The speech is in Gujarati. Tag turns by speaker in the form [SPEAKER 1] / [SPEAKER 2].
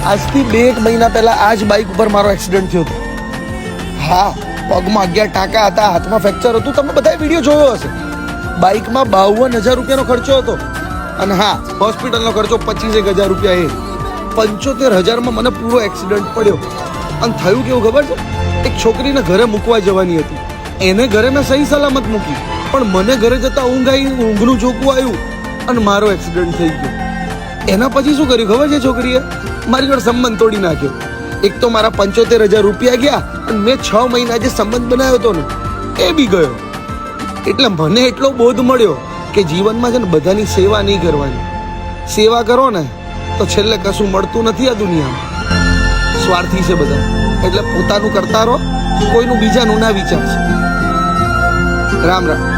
[SPEAKER 1] આજથી 2-1 મહિના પહેલા આ જ બાઇક ઉપર મારો એક્સિડન્ટ થયો હતો. હા, પગમાં 11 ટાંકા હતા, હાથમાં ફ્રેક્ચર હતું. તમે બધાએ વિડીયો જોયો હશે. બાઇકમાં 52,000 રૂપિયાનો ખર્ચો હતો. અને હા, હોસ્પિટલનો ખર્ચો 25,000 રૂપિયા. એ 75,000માં મને પૂરો એક્સિડન્ટ પડ્યો. અને થયું કેવું ખબર છે? એક છોકરીને ઘરે મૂકવા જવાની હતી. એને ઘરે મેં સહી સલામત મૂકી, પણ મને ઘરે જતા ઊંઘનું ઝોકું આવ્યું અને મારો એક્સિડન્ટ થઈ ગયો. એના પછી શું કર્યું ખબર છે? છોકરીએ મારી જોડે સંબંધ તોડી નાખ્યો. એક તો મારા 75,000 રૂપિયા ગયા અને મેં 6 મહિના જે સંબંધ બનાવ્યો હતો ને એ બી ગયો. એટલે મને એટલો બોધ મળ્યો કે જીવનમાં છે ને બધાની સેવા નહીં કરવાની. સેવા કરો ને તો છેલ્લે કશું મળતું નથી આ દુનિયામાં. સ્વાર્થી છે બધા. એટલે પોતાનું કરતા રહો, કોઈનું બીજાનું ના વિચારશે. રામ રામ.